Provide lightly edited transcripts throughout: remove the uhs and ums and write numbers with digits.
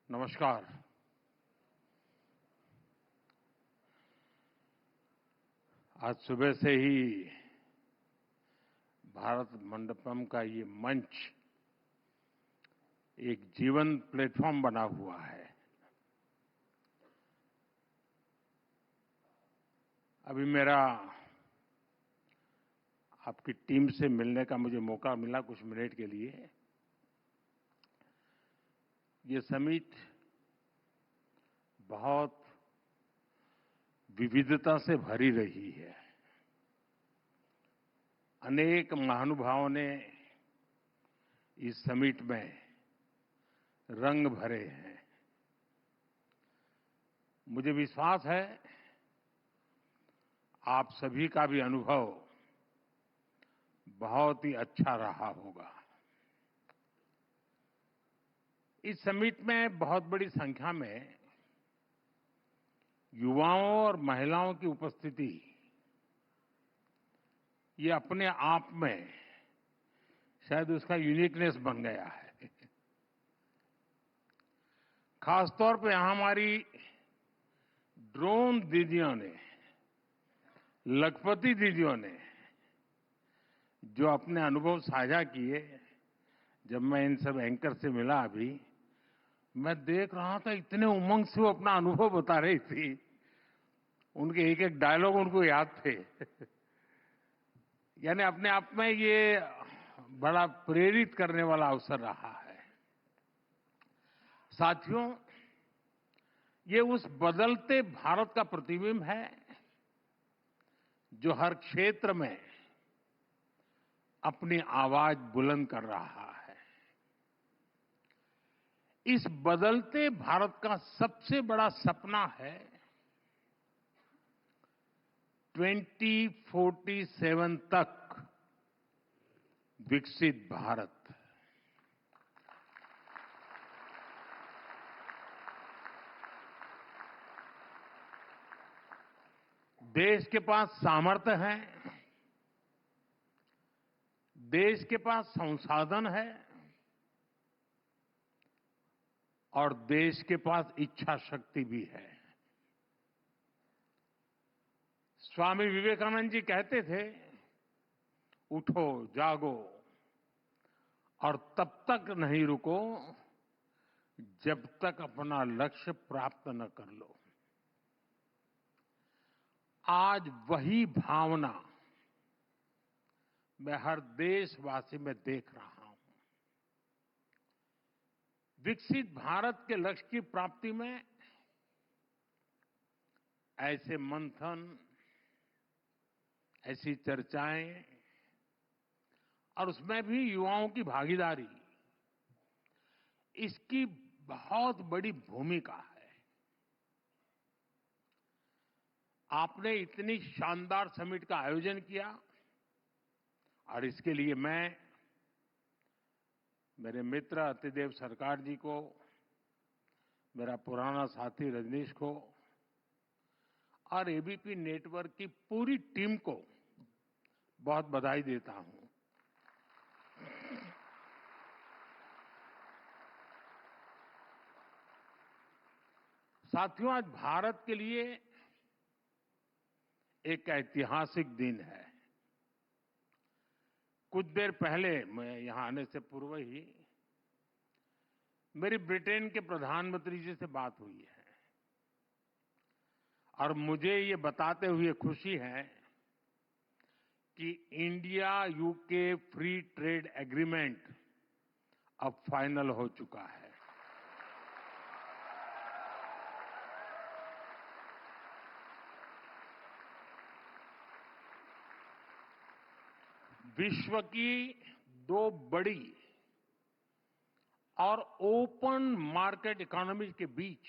नमस्कार। आज सुबह से ही भारत मंडपम का ये मंच एक जीवंत प्लेटफॉर्म बना हुआ है। अभी मेरा आपकी टीम से मिलने का मुझे मौका मिला कुछ मिनट के लिए। ये समिट बहुत विविधता से भरी रही है। अनेक महानुभावों ने इस समिट में रंग भरे हैं। मुझे विश्वास है आप सभी का भी अनुभव बहुत ही अच्छा रहा होगा। इस समिट में बहुत बड़ी संख्या में युवाओं और महिलाओं की उपस्थिति ये अपने आप में शायद उसका यूनिकनेस बन गया है। खासतौर पे यहां हमारी ड्रोन दीदियों ने, लखपति दीदियों ने जो अपने अनुभव साझा किए, जब मैं इन सब एंकर से मिला अभी, मैं देख रहा था इतने उमंग से वो अपना अनुभव बता रही थी। उनके एक एक डायलॉग उनको याद थे। यानी अपने आप में ये बड़ा प्रेरित करने वाला अवसर रहा है। साथियों, ये उस बदलते भारत का प्रतिबिंब है जो हर क्षेत्र में अपनी आवाज बुलंद कर रहा है। इस बदलते भारत का सबसे बड़ा सपना है 2047 तक विकसित भारत। देश के पास सामर्थ्य है, देश के पास संसाधन है और देश के पास इच्छा शक्ति भी है। स्वामी विवेकानंद जी कहते थे, उठो, जागो और तब तक नहीं रुको जब तक अपना लक्ष्य प्राप्त न कर लो। आज वही भावना मैं हर देशवासी में देख रहा हूं। विकसित भारत के लक्ष्य की प्राप्ति में ऐसे मंथन, ऐसी चर्चाएं और उसमें भी युवाओं की भागीदारी, इसकी बहुत बड़ी भूमिका है। आपने इतनी शानदार समिट का आयोजन किया और इसके लिए मैं मेरे मित्र अतिदेव सरकार जी को, मेरा पुराना साथी रजनीश को और एबीपी नेटवर्क की पूरी टीम को बहुत बधाई देता हूं। साथियों, आज भारत के लिए एक ऐतिहासिक दिन है। कुछ देर पहले, मैं यहां आने से पूर्व ही मेरी ब्रिटेन के प्रधानमंत्री जी से बात हुई है और मुझे ये बताते हुए खुशी है कि India UK free trade agreement अब फाइनल हो चुका है। विश्व की दो बड़ी और ओपन मार्केट इकोनॉमी के बीच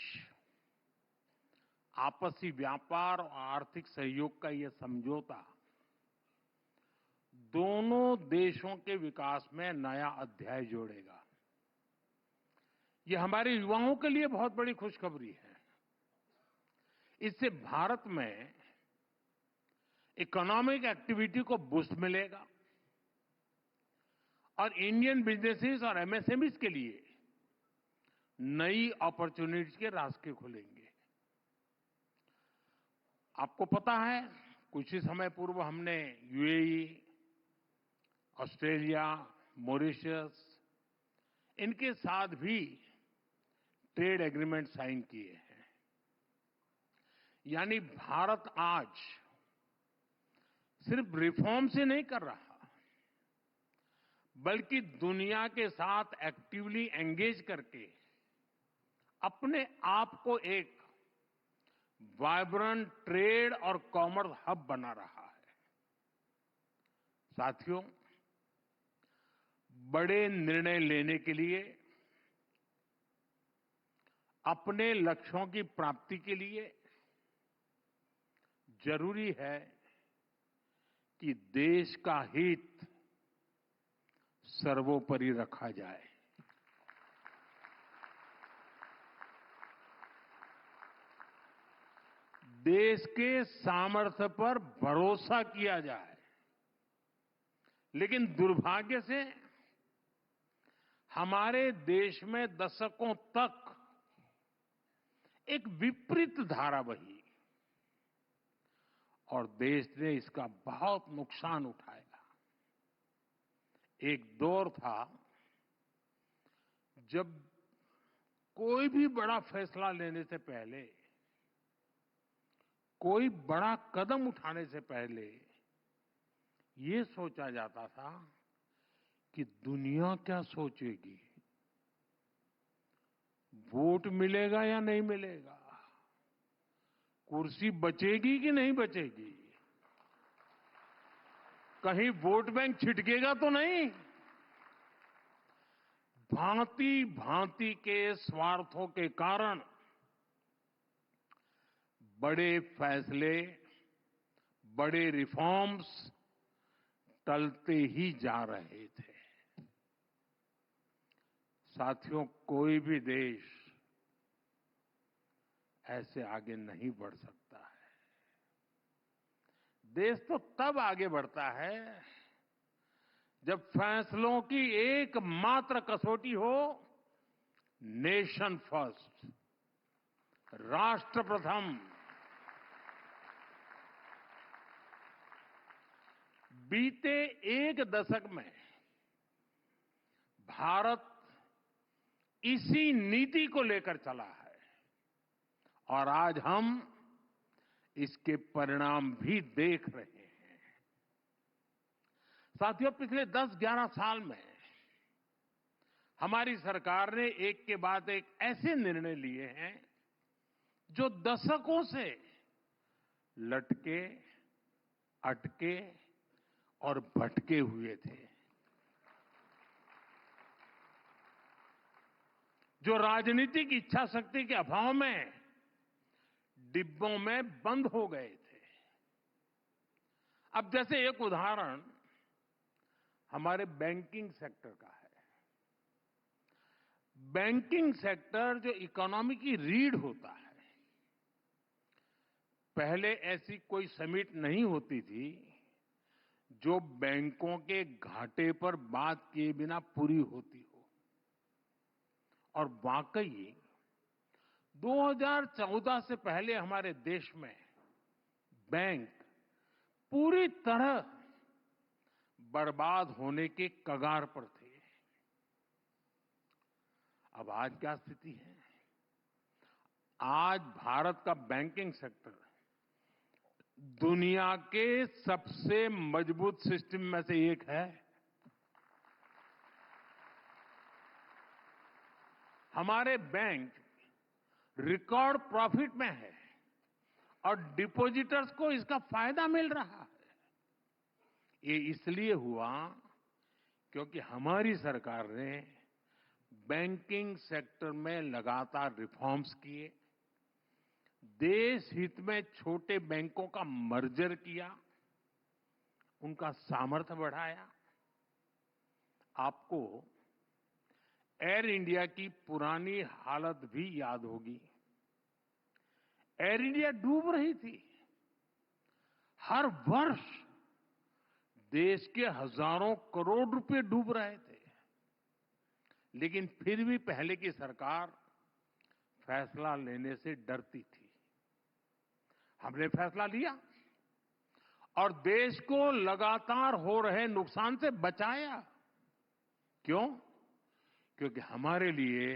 आपसी व्यापार और आर्थिक सहयोग का यह समझौता दोनों देशों के विकास में नया अध्याय जोड़ेगा। यह हमारे युवाओं के लिए बहुत बड़ी खुशखबरी है। इससे भारत में इकोनॉमिक एक्टिविटी को बूस्ट मिलेगा और इंडियन बिजनेसेस और एमएसएमईज के लिए नई अपॉर्चुनिटीज के रास्ते खुलेंगे। आपको पता है, कुछ ही समय पूर्व हमने यूएई, ऑस्ट्रेलिया, मॉरिशस इनके साथ भी ट्रेड एग्रीमेंट साइन किए हैं। यानी भारत आज सिर्फ रिफॉर्म से नहीं कर रहा, बल्कि दुनिया के साथ एक्टिवली एंगेज करके अपने आप को एक वाइब्रेंट ट्रेड और कॉमर्स हब बना रहा है। साथियों, बड़े निर्णय लेने के लिए, अपने लक्ष्यों की प्राप्ति के लिए जरूरी है कि देश का हित सर्वोपरि रखा जाए। देश के सामर्थ्य पर भरोसा किया जाए। लेकिन दुर्भाग्य से हमारे देश में दशकों तक एक विपरीत धारा बही और देश ने इसका बहुत नुकसान उठाया। एक दौर था जब कोई भी बड़ा फैसला लेने से पहले, कोई बड़ा कदम उठाने से पहले ये सोचा जाता था कि दुनिया क्या सोचेगी, वोट मिलेगा या नहीं मिलेगा, कुर्सी बचेगी कि नहीं बचेगी, कहीं वोट बैंक छिटकेगा तो नहीं। भांति भांति के स्वार्थों के कारण बड़े फैसले, बड़े रिफॉर्म्स टलते ही जा रहे थे। साथियों, कोई भी देश ऐसे आगे नहीं बढ़ सकता है। देश तो तब आगे बढ़ता है जब फैसलों की एकमात्र कसौटी हो नेशन फर्स्ट, राष्ट्र प्रथम। बीते एक दशक में भारत इसी नीति को लेकर चला है और आज हम इसके परिणाम भी देख रहे हैं। साथियों, पिछले 10-11 साल में हमारी सरकार ने एक के बाद एक ऐसे निर्णय लिए हैं जो दशकों से लटके, अटके और भटके हुए थे, जो राजनीतिक इच्छा शक्ति के अभाव में डिब्बों में बंद हो गए थे। अब जैसे एक उदाहरण हमारे बैंकिंग सेक्टर का है। बैंकिंग सेक्टर जो इकोनॉमी की रीढ़ होता है, पहले ऐसी कोई समिट नहीं होती थी जो बैंकों के घाटे पर बात किए बिना पूरी होती हो। और वाकई 2014 से पहले हमारे देश में बैंक पूरी तरह बर्बाद होने के कगार पर थे। अब आज क्या स्थिति है? आज भारत का बैंकिंग सेक्टर दुनिया के सबसे मजबूत सिस्टम में से एक है। हमारे बैंक रिकॉर्ड प्रॉफिट में है और डिपॉजिटर्स को इसका फायदा मिल रहा है। ये इसलिए हुआ क्योंकि हमारी सरकार ने बैंकिंग सेक्टर में लगातार रिफॉर्म्स किए, देश हित में छोटे बैंकों का मर्जर किया, उनका सामर्थ्य बढ़ाया। आपको एयर इंडिया की पुरानी हालत भी याद होगी। एयर इंडिया डूब रही थी। हर वर्ष देश के हजारों करोड़ रुपए डूब रहे थे, लेकिन फिर भी पहले की सरकार फैसला लेने से डरती थी। हमने फैसला लिया और देश को लगातार हो रहे नुकसान से बचाया। क्यों? क्योंकि हमारे लिए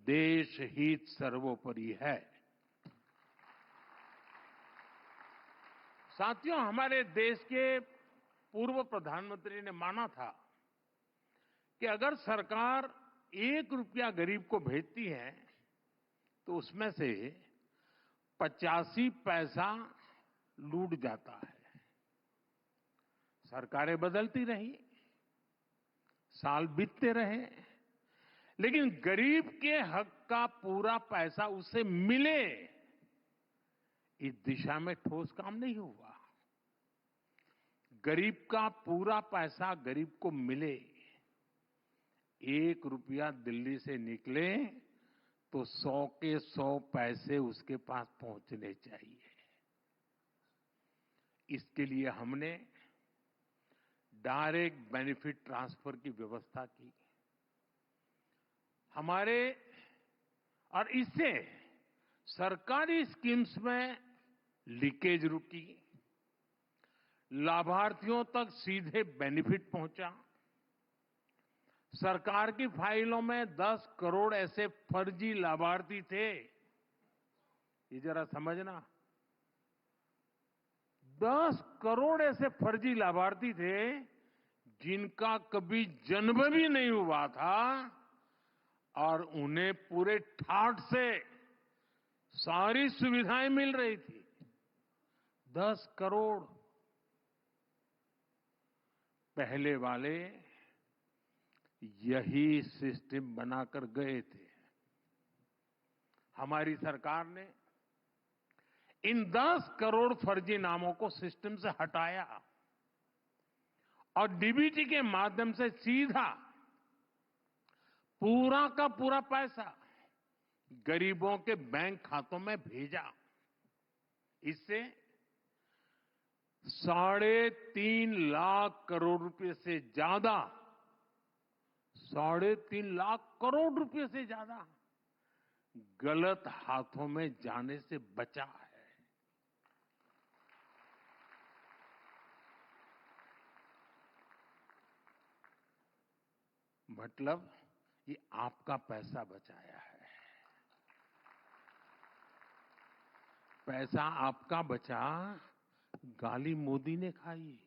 देश हित सर्वोपरि है। साथियों, हमारे देश के पूर्व प्रधानमंत्री ने माना था कि अगर सरकार 1 रुपया गरीब को भेजती है तो उसमें से 85 पैसा लूट जाता है। सरकारें बदलती रही, साल बीतते रहे, लेकिन गरीब के हक का पूरा पैसा उसे मिले, इस दिशा में ठोस काम नहीं हुआ। गरीब का पूरा पैसा गरीब को मिले, 1 रुपया दिल्ली से निकले तो 100 के 100 पैसे उसके पास पहुंचने चाहिए। इसके लिए हमने डायरेक्ट बेनिफिट ट्रांसफर की व्यवस्था की। और इससे सरकारी स्कीम्स में लीकेज रुकी, लाभार्थियों तक सीधे बेनिफिट पहुंचा। सरकार की फाइलों में 10 करोड़ ऐसे फर्जी लाभार्थी थे, ये जरा समझना। 10 करोड़ ऐसे फर्जी लाभार्थी थे जिनका कभी जन्म भी नहीं हुआ था और उन्हें पूरे ठाट से सारी सुविधाएं मिल रही थी। 10 करोड़। पहले वाले यही सिस्टम बनाकर गए थे। हमारी सरकार ने इन 10 करोड़ फर्जी नामों को सिस्टम से हटाया और डीबीटी के माध्यम से सीधा पूरा का पूरा पैसा गरीबों के बैंक खातों में भेजा। इससे 3.5 लाख करोड़ रुपए से ज्यादा 3.5 लाख करोड़ रुपए से ज्यादा गलत हाथों में जाने से बचा है। मतलब ये आपका पैसा बचाया है। पैसा आपका बचा, गाली मोदी ने खाई।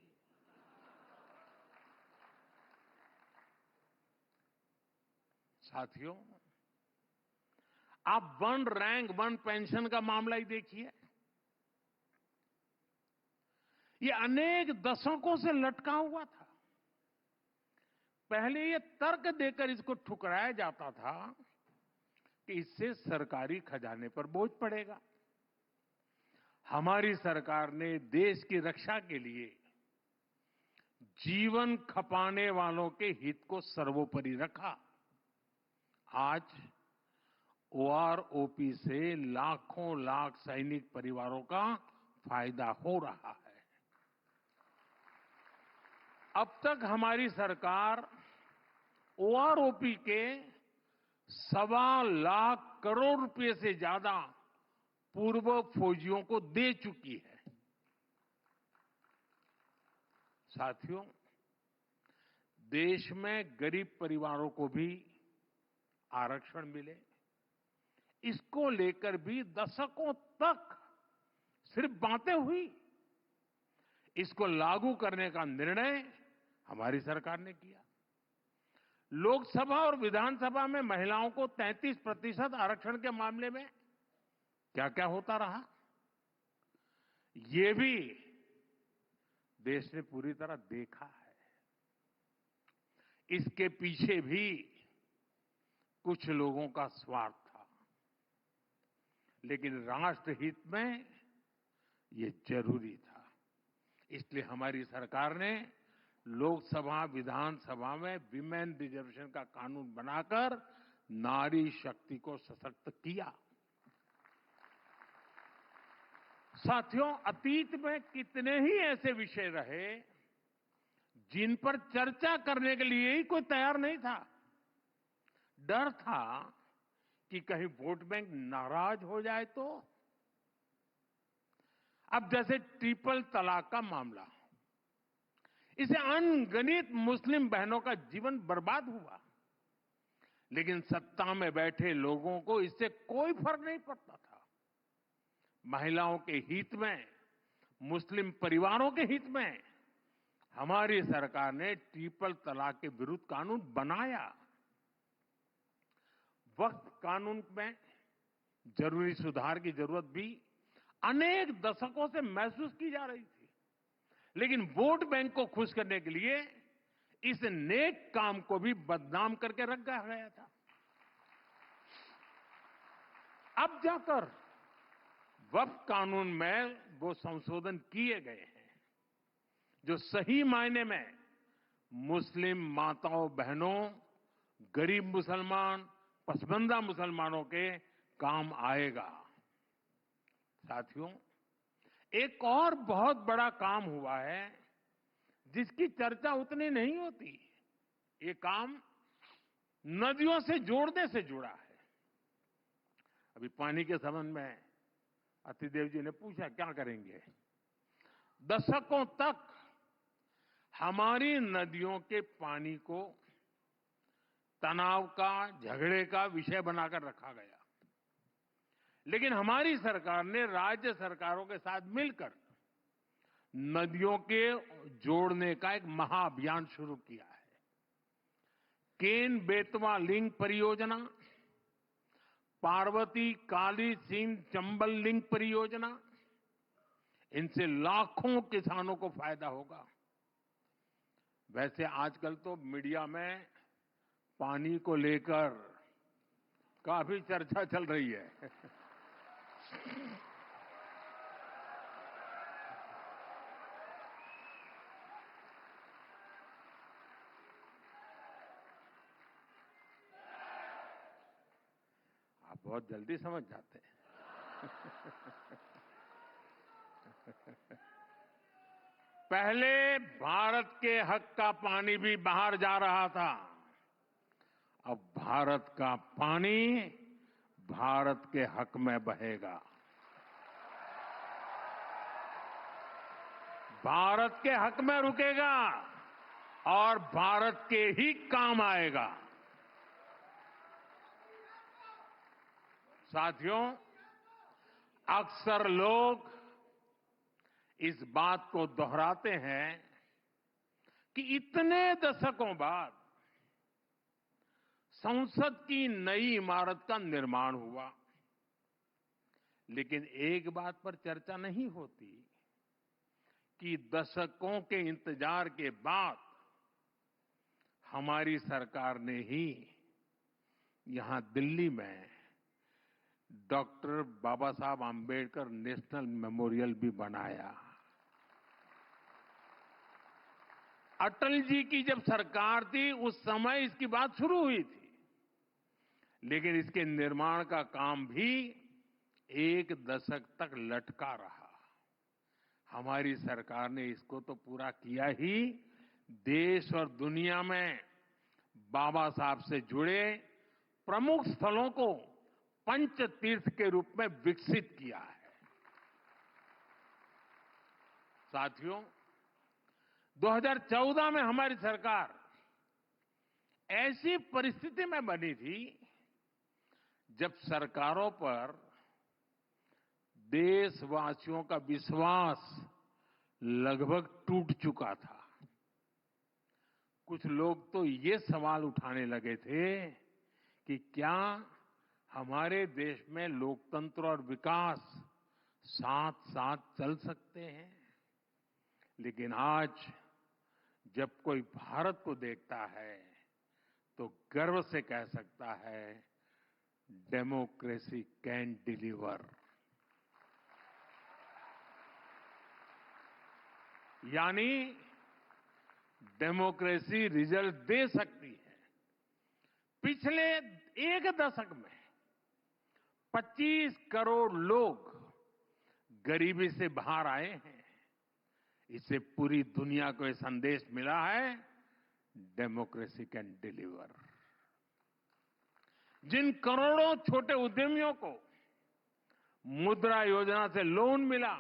साथियों, आप 1 रैंक 1 पेंशन का मामला ही देखिए। ये अनेक दशकों से लटका हुआ था। पहले ये तर्क देकर इसको ठुकराया जाता था कि इससे सरकारी खजाने पर बोझ पड़ेगा। हमारी सरकार ने देश की रक्षा के लिए जीवन खपाने वालों के हित को सर्वोपरि रखा। आज ओआरओपी से लाखों लाख सैनिक परिवारों का फायदा हो रहा है। अब तक हमारी सरकार ओआरओपी के 1.25 लाख करोड़ रुपए से ज्यादा पूर्व फौजियों को दे चुकी है। साथियों, देश में गरीब परिवारों को भी आरक्षण मिले, इसको लेकर भी दशकों तक सिर्फ बातें हुई। इसको लागू करने का निर्णय हमारी सरकार ने किया। लोकसभा और विधानसभा में महिलाओं को 33% आरक्षण के मामले में क्या क्या होता रहा, ये भी देश ने पूरी तरह देखा है। इसके पीछे भी कुछ लोगों का स्वार्थ था, लेकिन राष्ट्रहित में ये जरूरी था। इसलिए हमारी सरकार ने लोकसभा विधानसभा में विमेन रिजर्वेशन का कानून बनाकर नारी शक्ति को सशक्त किया। साथियों, अतीत में कितने ही ऐसे विषय रहे जिन पर चर्चा करने के लिए ही कोई तैयार नहीं था। डर था कि कहीं वोट बैंक नाराज हो जाए तो। अब जैसे ट्रिपल तलाक का मामला, इसे अनगिनत मुस्लिम बहनों का जीवन बर्बाद हुआ, लेकिन सत्ता में बैठे लोगों को इससे कोई फर्क नहीं पड़ता था। महिलाओं के हित में, मुस्लिम परिवारों के हित में हमारी सरकार ने ट्रिपल तलाक के विरुद्ध कानून बनाया। वक्फ कानून में जरूरी सुधार की जरूरत भी अनेक दशकों से महसूस की जा रही थी, लेकिन वोट बैंक को खुश करने के लिए इस नेक काम को भी बदनाम करके रख गया था। अब जाकर वक्फ कानून में वो संशोधन किए गए हैं जो सही मायने में मुस्लिम माताओं बहनों, गरीब मुसलमान, पसमानदा मुसलमानों के काम आएगा। साथियों, एक और बहुत बड़ा काम हुआ है जिसकी चर्चा उतनी नहीं होती। ये काम नदियों से जोड़ने से जुड़ा है। अभी पानी के संबंध में अतिदेव जी ने पूछा क्या करेंगे। दशकों तक हमारी नदियों के पानी को तनाव का, झगड़े का विषय बनाकर रखा गया, लेकिन हमारी सरकार ने राज्य सरकारों के साथ मिलकर नदियों के जोड़ने का एक महाअभियान शुरू किया है। केन बेतवा लिंक परियोजना, पार्वती काली सिंध चंबल लिंक परियोजना, इनसे लाखों किसानों को फायदा होगा। वैसे आजकल तो मीडिया में पानी को लेकर काफी चर्चा चल रही है। आप बहुत जल्दी समझ जाते हैं। पहले भारत के हक का पानी भी बाहर जा रहा था, अब भारत का पानी भारत के हक में बहेगा, भारत के हक में रुकेगा और भारत के ही काम आएगा। साथियों, अक्सर लोग इस बात को दोहराते हैं कि इतने दशकों बाद संसद की नई इमारत का निर्माण हुआ, लेकिन एक बात पर चर्चा नहीं होती कि दशकों के इंतजार के बाद हमारी सरकार ने ही यहां दिल्ली में डॉक्टर बाबा साहब आंबेडकर नेशनल मेमोरियल भी बनाया। अटल जी की जब सरकार थी उस समय इसकी बात शुरू हुई थी, लेकिन इसके निर्माण का काम भी एक दशक तक लटका रहा। हमारी सरकार ने इसको तो पूरा किया ही, देश और दुनिया में बाबा साहब से जुड़े प्रमुख स्थलों को पंच तीर्थ के रूप में विकसित किया है। साथियों, 2014 में हमारी सरकार ऐसी परिस्थिति में बनी थी जब सरकारों पर देशवासियों का विश्वास लगभग टूट चुका था। कुछ लोग तो ये सवाल उठाने लगे थे कि क्या हमारे देश में लोकतंत्र और विकास साथ साथ चल सकते हैं। लेकिन आज जब कोई भारत को देखता है तो गर्व से कह सकता है, डेमोक्रेसी कैन डिलीवर। यानी डेमोक्रेसी रिजल्ट दे सकती है। पिछले एक दशक में 25 करोड़ लोग गरीबी से बाहर आए हैं। इससे पूरी दुनिया को यह संदेश मिला है, डेमोक्रेसी कैन डिलीवर। जिन करोड़ों छोटे उद्यमियों को मुद्रा योजना से लोन मिला,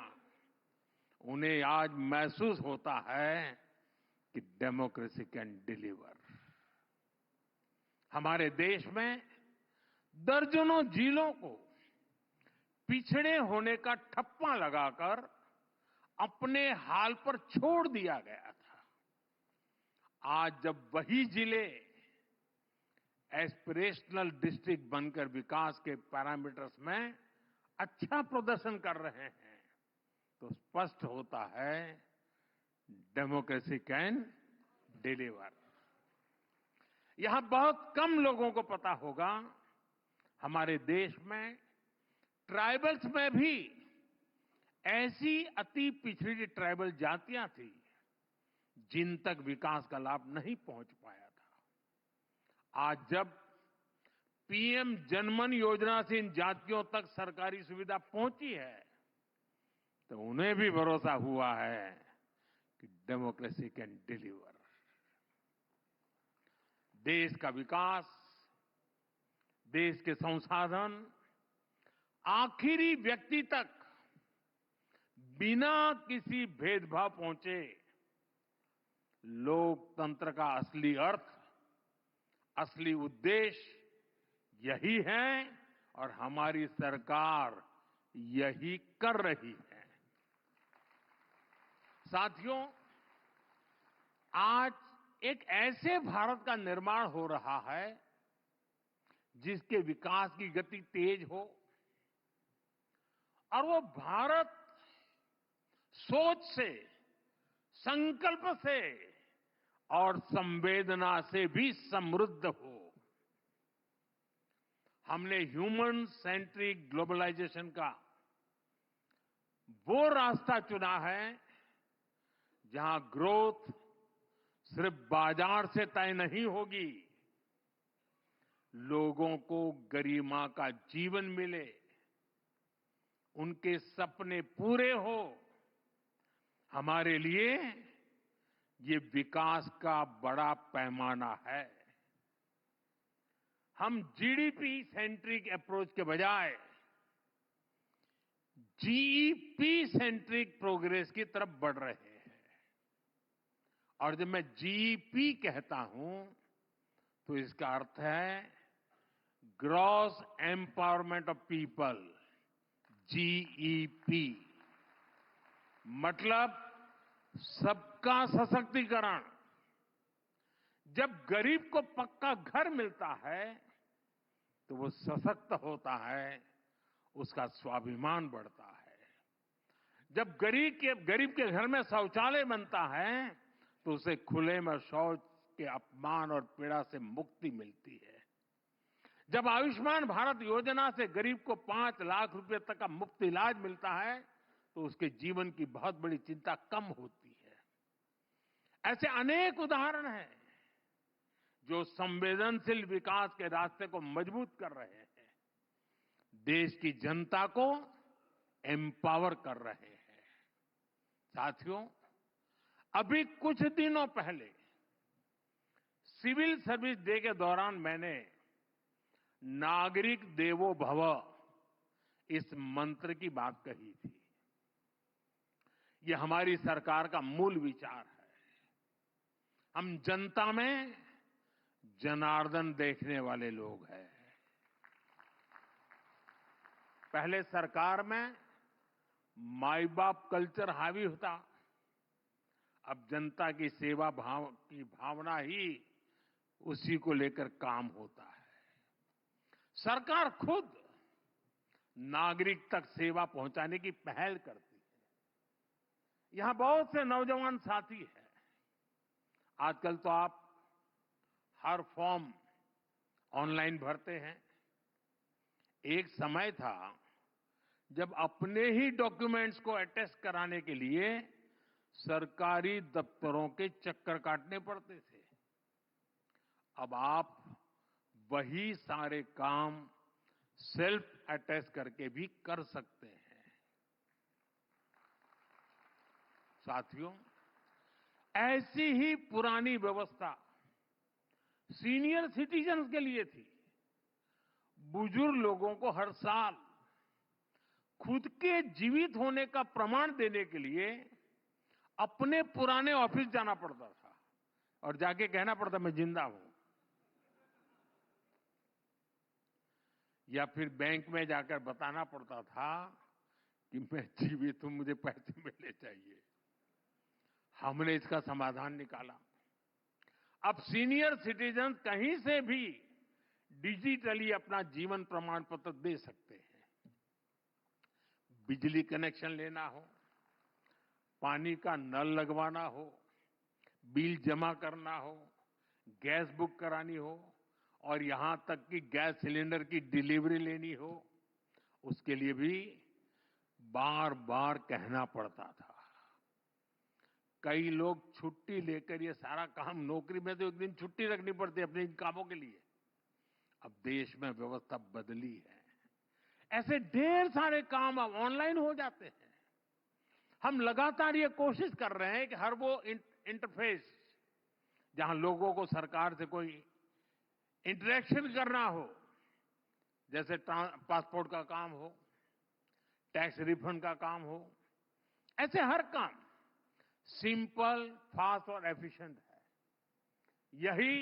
उन्हें आज महसूस होता है कि डेमोक्रेसी कैन डिलीवर। हमारे देश में दर्जनों जिलों को पिछड़े होने का ठप्पा लगाकर अपने हाल पर छोड़ दिया गया था। आज जब वही जिले एस्पिरेशनल डिस्ट्रिक्ट बनकर विकास के पैरामीटर्स में अच्छा प्रदर्शन कर रहे हैं, तो स्पष्ट होता है डेमोक्रेसी कैन डिलीवर। यहां बहुत कम लोगों को पता होगा, हमारे देश में ट्राइबल्स में भी ऐसी अति पिछड़ी ट्राइबल जातियां थी जिन तक विकास का लाभ नहीं पहुंच पाया था। आज जब पीएम जनमन योजना से इन जातियों तक सरकारी सुविधा पहुंची है, तो उन्हें भी भरोसा हुआ है कि डेमोक्रेसी कैन डिलीवर। देश का विकास, देश के संसाधन आखिरी व्यक्ति तक बिना किसी भेदभाव पहुंचे, लोकतंत्र का असली अर्थ, असली उद्देश्य यही है और हमारी सरकार यही कर रही है। साथियों, आज एक ऐसे भारत का निर्माण हो रहा है जिसके विकास की गति तेज हो, और वो भारत सोच से, संकल्प से और संवेदना से भी समृद्ध हो। हमने ह्यूमन सेंट्रिक ग्लोबलाइजेशन का वो रास्ता चुना है जहां ग्रोथ सिर्फ बाजार से तय नहीं होगी, लोगों को गरिमा का जीवन मिले, उनके सपने पूरे हो। हमारे लिए ये विकास का बड़ा पैमाना है। हम जीडीपी सेंट्रिक अप्रोच के बजाय जीईपी सेंट्रिक प्रोग्रेस की तरफ बढ़ रहे हैं। और जब मैं जीईपी कहता हूं तो इसका अर्थ है gross empowerment of people, GEP. मतलब सबका सशक्तिकरण। जब गरीब को पक्का घर मिलता है तो वो सशक्त होता है, उसका स्वाभिमान बढ़ता है। जब गरीब के घर में शौचालय बनता है तो उसे खुले में शौच के अपमान और पीड़ा से मुक्ति मिलती है। जब आयुष्मान भारत योजना से गरीब को 5 लाख रुपए तक का मुफ्त इलाज मिलता है तो उसके जीवन की बहुत बड़ी चिंता कम होती है। ऐसे अनेक उदाहरण हैं जो संवेदनशील विकास के रास्ते को मजबूत कर रहे हैं, देश की जनता को एम्पावर कर रहे हैं। साथियों, अभी कुछ दिनों पहले सिविल सर्विस डे के दौरान मैंने नागरिक देवो भव इस मंत्र की बात कही थी। ये हमारी सरकार का मूल विचार है। हम जनता में जनार्दन देखने वाले लोग हैं। पहले सरकार में माई बाप कल्चर हावी होता, अब जनता की सेवा की भावना ही उसी को लेकर काम होता है। सरकार खुद नागरिक तक सेवा पहुंचाने की पहल करती है। यहां बहुत से नौजवान साथी हैं। आजकल तो आप हर फॉर्म ऑनलाइन भरते हैं। एक समय था जब अपने ही डॉक्यूमेंट्स को अटेस्ट कराने के लिए सरकारी दफ्तरों के चक्कर काटने पड़ते थे। अब आप वही सारे काम सेल्फ अटेस्ट करके भी कर सकते हैं। साथियों, ऐसी ही पुरानी व्यवस्था सीनियर सिटीजन्स के लिए थी। बुजुर्ग लोगों को हर साल खुद के जीवित होने का प्रमाण देने के लिए अपने पुराने ऑफिस जाना पड़ता था और जाके कहना पड़ता मैं जिंदा हूं, या फिर बैंक में जाकर बताना पड़ता था कि मैं जीवित हूं, मुझे पैसे मिलने चाहिए। हमने इसका समाधान निकाला। अब सीनियर सिटीजन कहीं से भी डिजिटली अपना जीवन प्रमाण पत्र दे सकते हैं। बिजली कनेक्शन लेना हो, पानी का नल लगवाना हो, बिल जमा करना हो, गैस बुक करानी हो और यहां तक कि गैस सिलेंडर की डिलीवरी लेनी हो, उसके लिए भी बार बार कहना पड़ता था। कई लोग छुट्टी लेकर ये सारा काम, नौकरी में तो एक दिन छुट्टी रखनी पड़ती है अपने इन कामों के लिए। अब देश में व्यवस्था बदली है, ऐसे ढेर सारे काम अब ऑनलाइन हो जाते हैं। हम लगातार ये कोशिश कर रहे हैं कि हर वो इंटरफेस जहां लोगों को सरकार से कोई इंटरेक्शन करना हो, जैसे पासपोर्ट का काम हो, टैक्स रिफंड का काम हो, ऐसे हर काम सिंपल, फास्ट और एफिशिएंट है। यही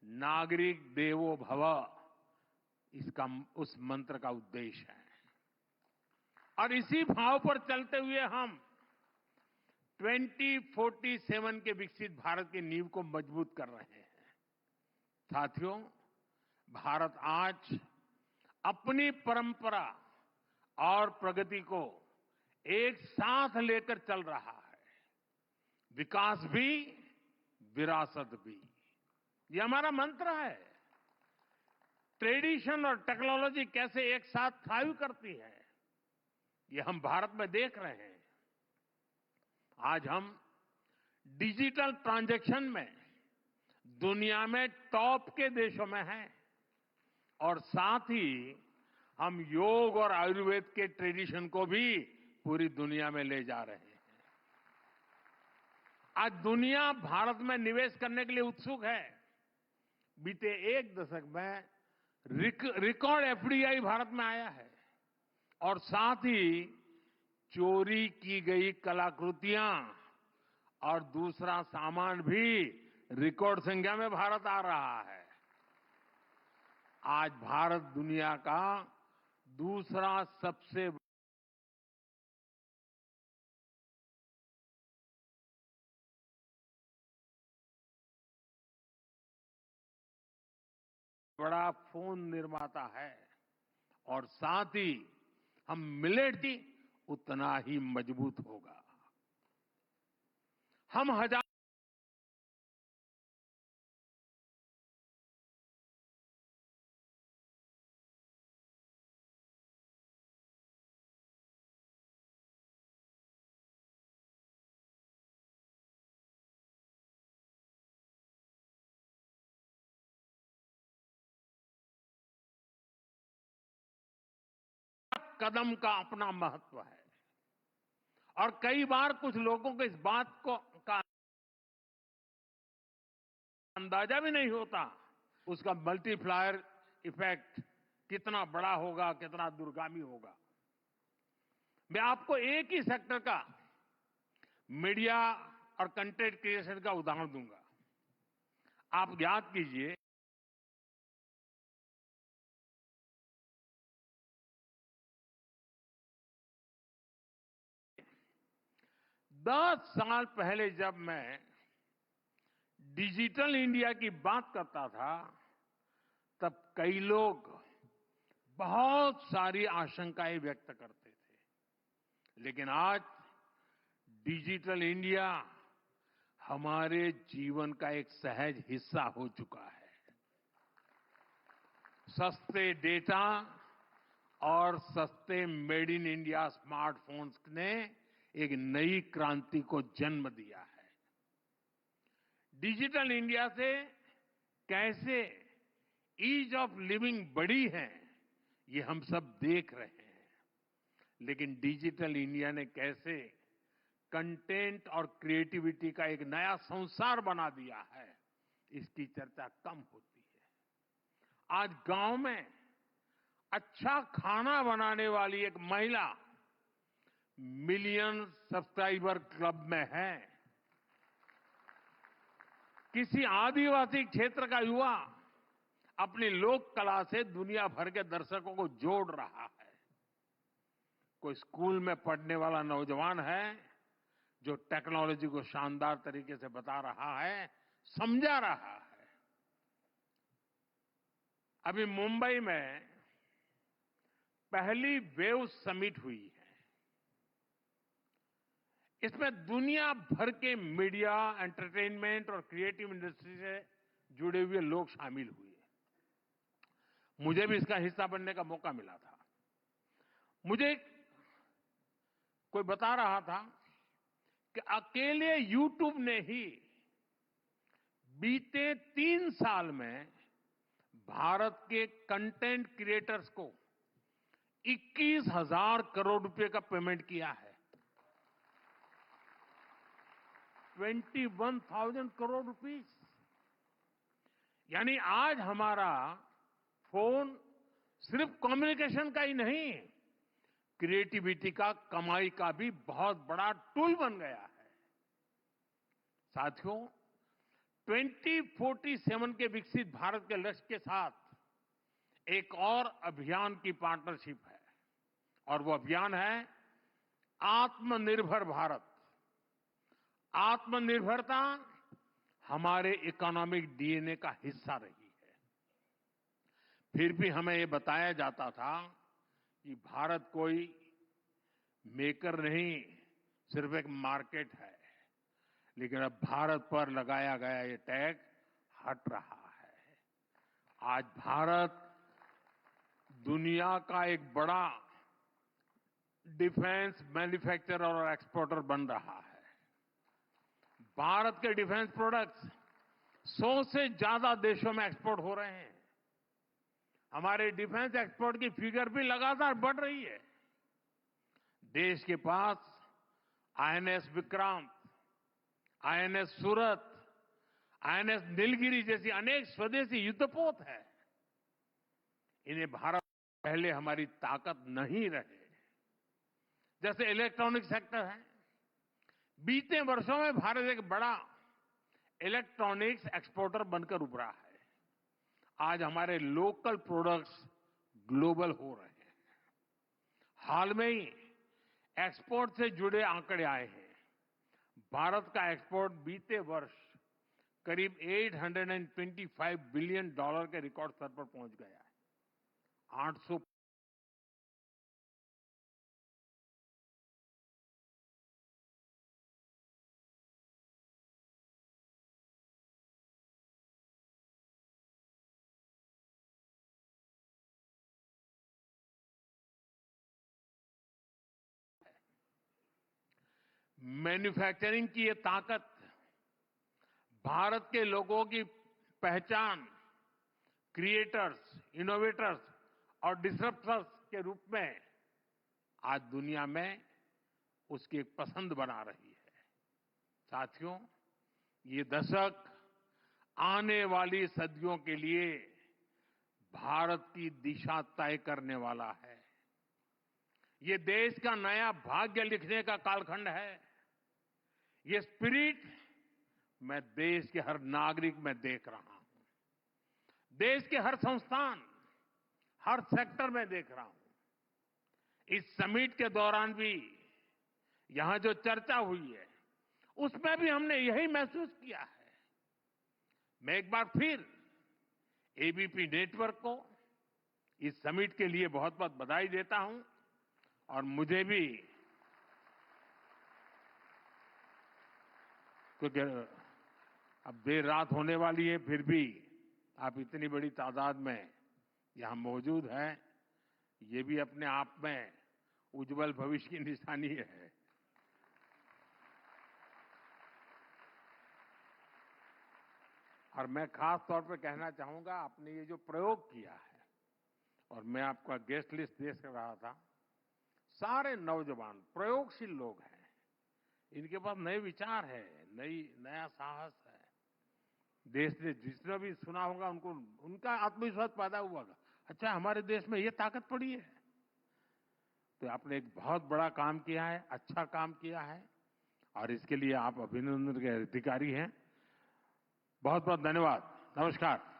नागरिक देवो भव, इसका उस मंत्र का उद्देश्य है। और इसी भाव पर चलते हुए हम 2047 के विकसित भारत की नींव को मजबूत कर रहे हैं। साथियों, भारत आज अपनी परंपरा और प्रगति को एक साथ लेकर चल रहा है। विकास भी, विरासत भी, ये हमारा मंत्र है। ट्रेडिशन और टेक्नोलॉजी कैसे एक साथ थ्राइव करती है, ये हम भारत में देख रहे हैं। आज हम डिजिटल ट्रांजैक्शन में दुनिया में टॉप के देशों में हैं और साथ ही हम योग और आयुर्वेद के ट्रेडिशन को भी पूरी दुनिया में ले जा रहे हैं। आज दुनिया भारत में निवेश करने के लिए उत्सुक है। बीते एक दशक में रिकॉर्ड एफडीआई भारत में आया है और साथ ही चोरी की गई कलाकृतियां और दूसरा सामान भी रिकॉर्ड संख्या में भारत आ रहा है। आज भारत दुनिया का दूसरा सबसे बड़ा फोन निर्माता है और साथ ही हम मिलेट भी उतना ही मजबूत होगा। हम हजार कदम का अपना महत्व है और कई बार कुछ लोगों को इस बात का अंदाजा भी नहीं होता, उसका मल्टीप्लायर इफेक्ट कितना बड़ा होगा, कितना दूरगामी होगा। मैं आपको एक ही सेक्टर का, मीडिया और कंटेंट क्रिएशन का उदाहरण दूंगा। आप याद कीजिए, 10 साल पहले जब मैं डिजिटल इंडिया की बात करता था, तब कई लोग बहुत सारी आशंकाएं व्यक्त करते थे। लेकिन आज डिजिटल इंडिया हमारे जीवन का एक सहज हिस्सा हो चुका है। सस्ते डेटा और सस्ते मेड इन इंडिया स्मार्टफोन्स ने एक नई क्रांति को जन्म दिया है। डिजिटल इंडिया से कैसे ईज ऑफ लिविंग बढ़ी है, ये हम सब देख रहे हैं। लेकिन डिजिटल इंडिया ने कैसे कंटेंट और क्रिएटिविटी का एक नया संसार बना दिया है, इसकी चर्चा कम होती है। आज गांव में अच्छा खाना बनाने वाली एक महिला मिलियन सब्सक्राइबर क्लब में है। किसी आदिवासी क्षेत्र का युवा अपनी लोक कला से दुनिया भर के दर्शकों को जोड़ रहा है। कोई स्कूल में पढ़ने वाला नौजवान है जो टेक्नोलॉजी को शानदार तरीके से बता रहा है, समझा रहा है। अभी मुंबई में पहली वेव समिट हुई है। इसमें दुनिया भर के मीडिया, एंटरटेनमेंट और क्रिएटिव इंडस्ट्री से जुड़े हुए लोग शामिल हुए। मुझे भी इसका हिस्सा बनने का मौका मिला था। मुझे कोई बता रहा था कि अकेले यूट्यूब ने ही बीते 3 साल में भारत के कंटेंट क्रिएटर्स को 21,000 करोड़ रुपए का पेमेंट किया है। 21,000 करोड़ रुपीस। यानी आज हमारा फोन सिर्फ कम्युनिकेशन का ही नहीं, क्रिएटिविटी का, कमाई का भी बहुत बड़ा टूल बन गया है। साथियों, 2047 के विकसित भारत के लक्ष्य के साथ एक और अभियान की पार्टनरशिप है और वो अभियान है आत्मनिर्भर भारत। आत्मनिर्भरता हमारे इकोनॉमिक डीएनए का हिस्सा रही है। फिर भी हमें ये बताया जाता था कि भारत कोई मेकर नहीं, सिर्फ एक मार्केट है। लेकिन अब भारत पर लगाया गया ये टैग हट रहा है। आज भारत दुनिया का एक बड़ा डिफेंस मैन्युफैक्चरर और एक्सपोर्टर बन रहा है। भारत के डिफेंस प्रोडक्ट्स 100 से ज्यादा देशों में एक्सपोर्ट हो रहे हैं। हमारे डिफेंस एक्सपोर्ट की फिगर भी लगातार बढ़ रही है। देश के पास आईएनएस विक्रांत, आईएनएस सूरत, आईएनएस नीलगिरी जैसी अनेक स्वदेशी युद्धपोत है। इन्हें भारत पहले हमारी ताकत नहीं रहे। जैसे इलेक्ट्रॉनिक सेक्टर है, बीते वर्षों में भारत एक बड़ा इलेक्ट्रॉनिक्स एक्सपोर्टर बनकर उभरा है। आज हमारे लोकल प्रोडक्ट्स ग्लोबल हो रहे हैं। हाल में ही एक्सपोर्ट से जुड़े आंकड़े आए हैं। भारत का एक्सपोर्ट बीते वर्ष करीब $825 बिलियन के रिकॉर्ड स्तर पर पहुंच गया है। 800 मैन्युफैक्चरिंग की ये ताकत भारत के लोगों की पहचान, क्रिएटर्स, इनोवेटर्स और डिसरप्टर्स के रूप में आज दुनिया में उसकी एक पसंद बना रही है। साथियों, ये दशक आने वाली सदियों के लिए भारत की दिशा तय करने वाला है। ये देश का नया भाग्य लिखने का कालखंड है। ये स्पिरिट मैं देश के हर नागरिक में देख रहा हूं। देश के हर संस्थान, हर सेक्टर में देख रहा हूं। इस समिट के दौरान भी यहां जो चर्चा हुई है, उसमें भी हमने यही महसूस किया है। मैं एक बार फिर एबीपी नेटवर्क को इस समिट के लिए बहुत बहुत बधाई देता हूं और मुझे भी, क्योंकि अब देर रात होने वाली है, फिर भी आप इतनी बड़ी तादाद में यहां मौजूद हैं, ये भी अपने आप में उज्जवल भविष्य की निशानी है। और मैं खास तौर पे कहना चाहूंगा, आपने ये जो प्रयोग किया है, और मैं आपका गेस्ट लिस्ट देख रहा था, सारे नौजवान प्रयोगशील लोग हैं। इनके पास नए विचार है, नया साहस है। देश ने जिसने भी सुना होगा उनको, उनका आत्मविश्वास पैदा हुआ होगा, अच्छा, हमारे देश में ये ताकत पड़ी है। तो आपने एक बहुत बड़ा काम किया है, अच्छा काम किया है, और इसके लिए आप अभिनंदन के अधिकारी हैं। बहुत बहुत धन्यवाद। नमस्कार।